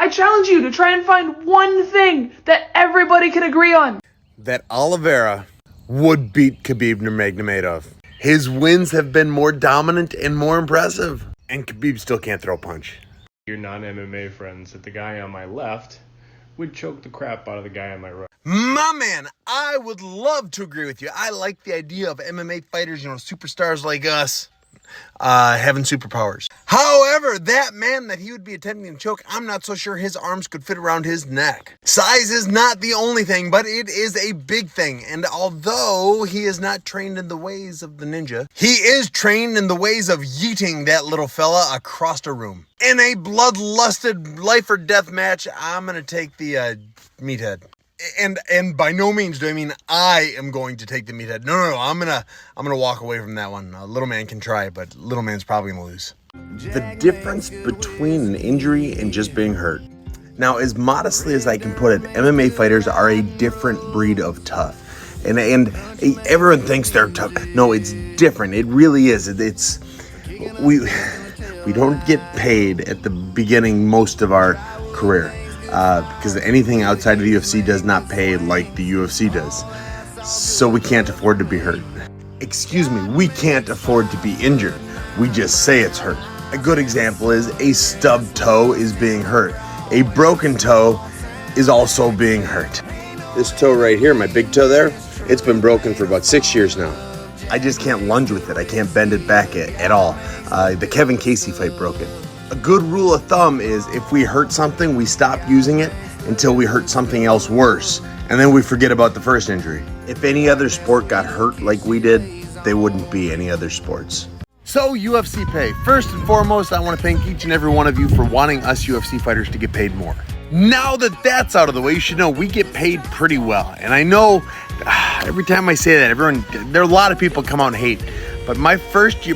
I challenge you to try and find one thing that everybody can agree on. That Oliveira would beat Khabib Nurmagomedov. His wins have been more dominant and more impressive. And Khabib still can't throw a punch. Your non-MMA friends that the guy on my left would choke the crap out of the guy on my right. My man, I would love to agree with you. I like the idea of MMA fighters, superstars like us, having superpowers. However, that man that he would be attempting to choke, I'm not so sure his arms could fit around his neck. Size is not the only thing, but it is a big thing. And although he is not trained in the ways of the ninja, he is trained in the ways of yeeting that little fella across a room. In a bloodlusted life or death match, I'm going to take the meathead. And by no means do I mean I am going to take the meathead. No. I'm gonna walk away from that one. Little man can try, but little man's probably gonna lose. The difference between an injury and just being hurt. Now, as modestly as I can put it, MMA fighters are a different breed of tough. And everyone thinks they're tough. No, it's different. It really is. We don't get paid at the beginning most of our career. Because anything outside of the UFC does not pay like the UFC does. So we can't afford to be hurt. Excuse me, we can't afford to be injured. We just say it's hurt. A good example is a stubbed toe is being hurt. A broken toe is also being hurt. This toe right here, my big toe there, it's been broken for about 6 years now. I just can't lunge with it. I can't bend it back at all. The Kevin Casey fight broke it. A good rule of thumb is if we hurt something, we stop using it until we hurt something else worse, and then we forget about the first injury. If any other sport got hurt like we did, they wouldn't be any other sports. So UFC pay. First and foremost, I want to thank each and every one of you for wanting us UFC fighters to get paid more. Now that that's out of the way, you should know we get paid pretty well. And I know every time I say that, there are a lot of people come out and hate. But my first 2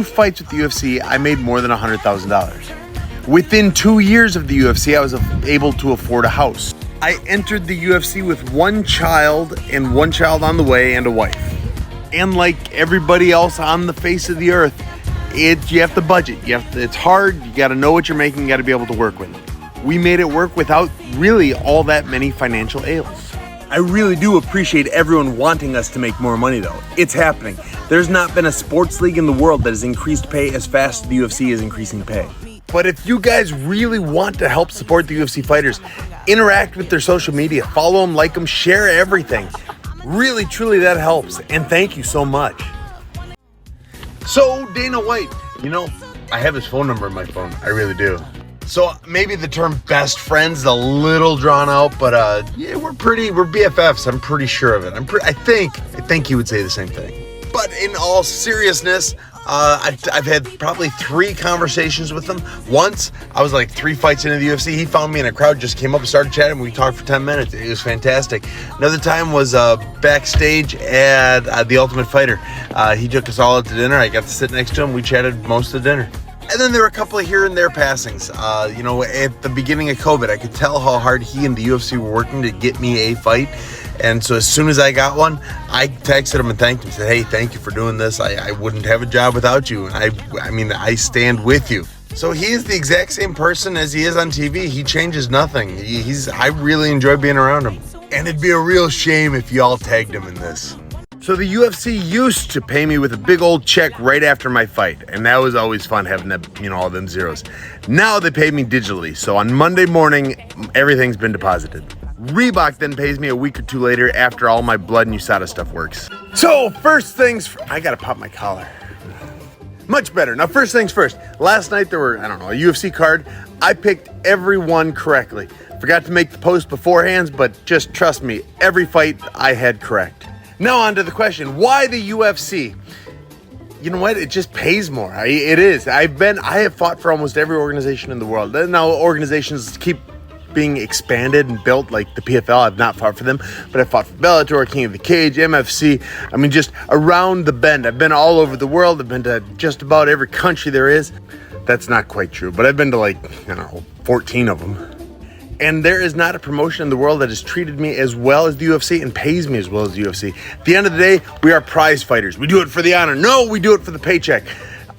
fights with the UFC, I made more than $100,000. Within 2 years of the UFC, I was able to afford a house. I entered the UFC with 1 child and 1 child on the way and a wife. And like everybody else on the face of the earth, you have to budget. It's hard. You got to know what you're making. You got to be able to work with it. We made it work without really all that many financial ails. I really do appreciate everyone wanting us to make more money though. It's happening. There's not been a sports league in the world that has increased pay as fast as the UFC is increasing pay. But if you guys really want to help support the UFC fighters, interact with their social media, follow them, like them, share everything. Really, truly, that helps. And thank you so much. So, Dana White, I have his phone number in my phone. I really do. So maybe the term best friends is a little drawn out, but yeah, we're BFFs. I'm pretty sure of it. I think he would say the same thing. But in all seriousness, I've had probably 3 conversations with him. Once, I was like 3 fights into the UFC. He found me in a crowd, just came up and started chatting. We talked for 10 minutes. It was fantastic. Another time was backstage at The Ultimate Fighter. He took us all out to dinner. I got to sit next to him. We chatted most of the dinner. And then there were a couple of here and there passings. At the beginning of COVID, I could tell how hard he and the UFC were working to get me a fight. And so as soon as I got one, I texted him and thanked him. Said, hey, thank you for doing this. I wouldn't have a job without you. And I stand with you. So he is the exact same person as he is on TV. He changes nothing. I really enjoy being around him. And it'd be a real shame if y'all tagged him in this. So the UFC used to pay me with a big old check right after my fight, and that was always fun having that, all them zeros. Now they pay me digitally, so on Monday morning, everything's been deposited. Reebok then pays me a week or 2 later after all my blood and USADA stuff works. So first things, I gotta pop my collar. Much better. Now first things first, last night there were, a UFC card. I picked every one correctly. Forgot to make the post beforehand, but just trust me, every fight I had correct. Now on to the question, why the UFC? You know what? It just pays more. It is. I have fought for almost every organization in the world. Now organizations keep being expanded and built, like the PFL. I've not fought for them, but I've fought for Bellator, King of the Cage, MFC. Just around the bend. I've been all over the world. I've been to just about every country there is. That's not quite true, but I've been to 14 of them. And there is not a promotion in the world that has treated me as well as the UFC and pays me as well as the UFC. At the end of the day, we are prize fighters. We do it for the honor. No, we do it for the paycheck.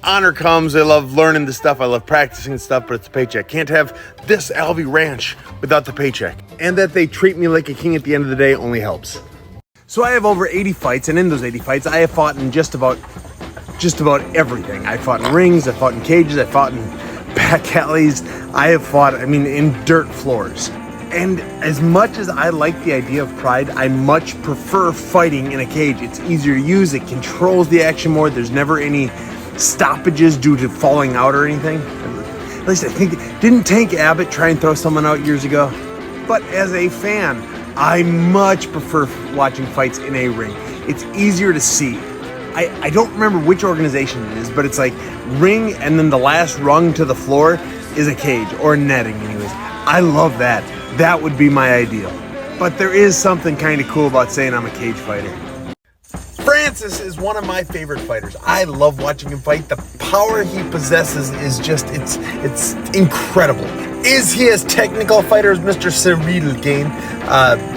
honor comes. I love learning the stuff. I love practicing the stuff, but it's a paycheck. Can't have this Alvy Ranch without the paycheck. And that they treat me like a king at the end of the day only helps. So I have over 80 fights, and in those 80 fights, I have fought in just about everything. I fought in rings, I fought in cages, I fought in back alleys. I have fought, in dirt floors. And as much as I like the idea of Pride, I much prefer fighting in a cage. It's easier to use, it controls the action more, there's never any stoppages due to falling out or anything. At least I think, didn't Tank Abbott try and throw someone out years ago? But as a fan, I much prefer watching fights in a ring. It's easier to see. I don't remember which organization it is, but it's like ring and then the last rung to the floor is a cage or netting anyways. I love that. That would be my ideal. But there is something kind of cool about saying I'm a cage fighter. Francis is one of my favorite fighters. I love watching him fight. The power he possesses is just, it's incredible. Is he as technical a fighter as Mr. Cyril Gane?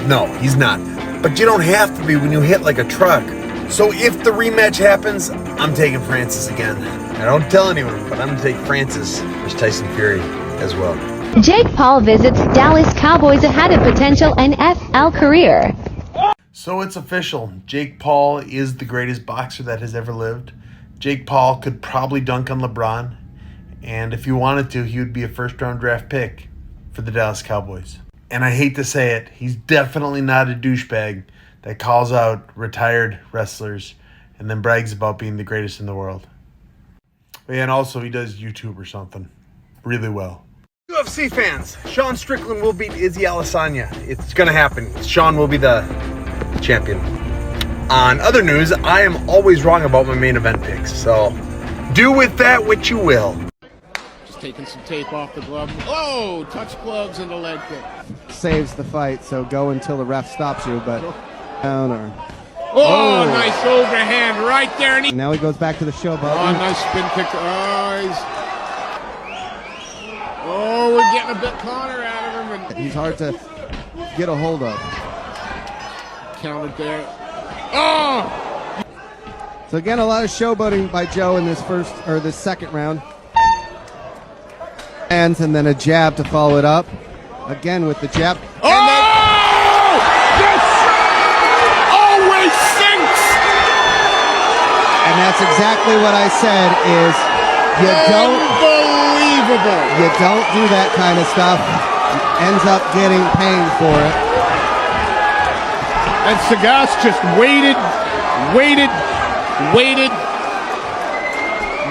No, he's not. But you don't have to be when you hit like a truck. So if the rematch happens, I'm taking Francis again. I don't tell anyone, but I'm going to take Francis versus Tyson Fury as well. Jake Paul visits Dallas Cowboys ahead of potential NFL career. So it's official. Jake Paul is the greatest boxer that has ever lived. Jake Paul could probably dunk on LeBron. And if he wanted to, he would be a first-round draft pick for the Dallas Cowboys. And I hate to say it, he's definitely not a douchebag that calls out retired wrestlers and then brags about being the greatest in the world. And also he does YouTube or something really well. UFC fans, Sean Strickland will beat Izzy Adesanya. It's going to happen. Sean will be the champion. On other news, I am always wrong about my main event picks, so do with that what you will. Just taking some tape off the glove. Oh, touch gloves and a leg kick. Saves the fight, so go until the ref stops you, but down or... Oh, nice overhand right there. And Now he goes back to the show oh, button. nice spin kick. Oh, we're getting a bit Connor out of him. And He's hard to get a hold of. counted there. Oh! So again, a lot of showboating by Joe in this second round. And then a jab to follow it up. Again with the jab. Oh! Yes! Always sinks! And that's exactly what I said is Unbelievable! you don't do that kind of stuff. Ends up getting paid for it. And Sagas just waited.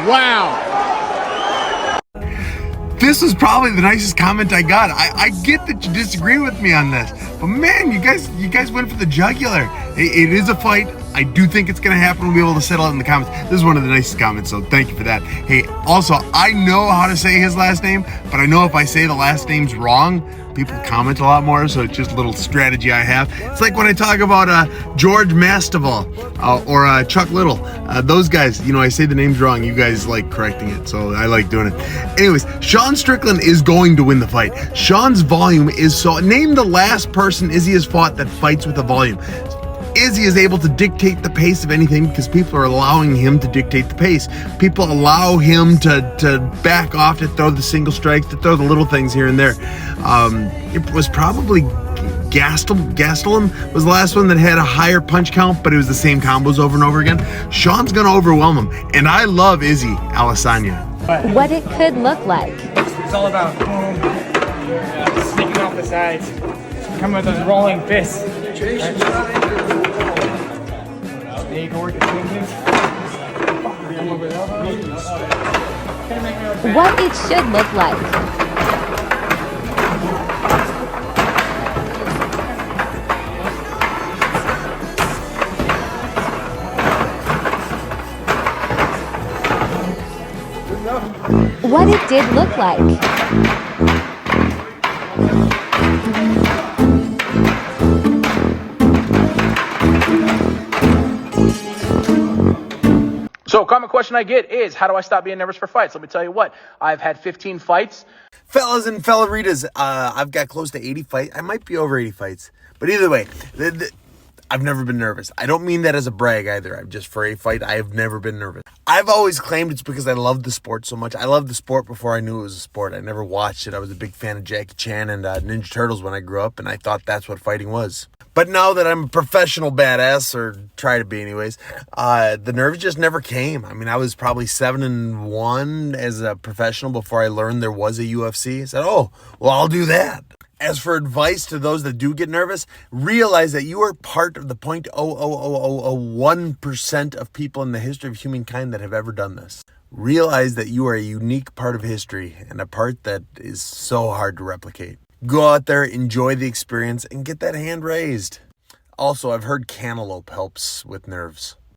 Wow. This was probably the nicest comment I got. I get that you disagree with me on this, but man, you guys went for the jugular. It is a fight. I do think it's going to happen. We'll be able to settle it in the comments. This is one of the nicest comments, so thank you for that. Hey, also, I know how to say his last name, but I know if I say the last name's wrong, people comment a lot more, so it's just a little strategy I have. It's like when I talk about George Masvidal or Chuck Little. Those guys, I say the names wrong. You guys like correcting it, so I like doing it. Anyways, Sean Strickland is going to win the fight. Sean's volume is so... Name the last person Izzy has fought that fights with a volume. Izzy is able to dictate the pace of anything because people are allowing him to dictate the pace. People allow him to back off, to throw the single strikes, to throw the little things here and there. It was probably Gastelum was the last one that had a higher punch count, but it was the same combos over and over again. Sean's going to overwhelm him, and I love Izzy Adesanya. What it could look like. It's all about boom, sneaking off the sides, come with those rolling fists. There you go, work the swings. What it should look like. What it did look like. So, common question I get is, how do I stop being nervous for fights? Let me tell you what, I've had 15 fights. Fellas and fellaritas, I've got close to 80 fights. I might be over 80 fights. But either way, I've never been nervous. I don't mean that as a brag either. I'm just for a fight, I have never been nervous. I've always claimed it's because I love the sport so much. I loved the sport before I knew it was a sport. I never watched it. I was a big fan of Jackie Chan and Ninja Turtles when I grew up, and I thought that's what fighting was. But now that I'm a professional badass, or try to be anyways, the nerves just never came. I mean, I was probably 7-1 as a professional before I learned there was a UFC. I said, oh, well, I'll do that. As for advice to those that do get nervous, realize that you are part of the 0.00001% of people in the history of humankind that have ever done this. Realize that you are a unique part of history and a part that is so hard to replicate. Go out there, enjoy the experience, and get that hand raised. Also, I've heard cantaloupe helps with nerves.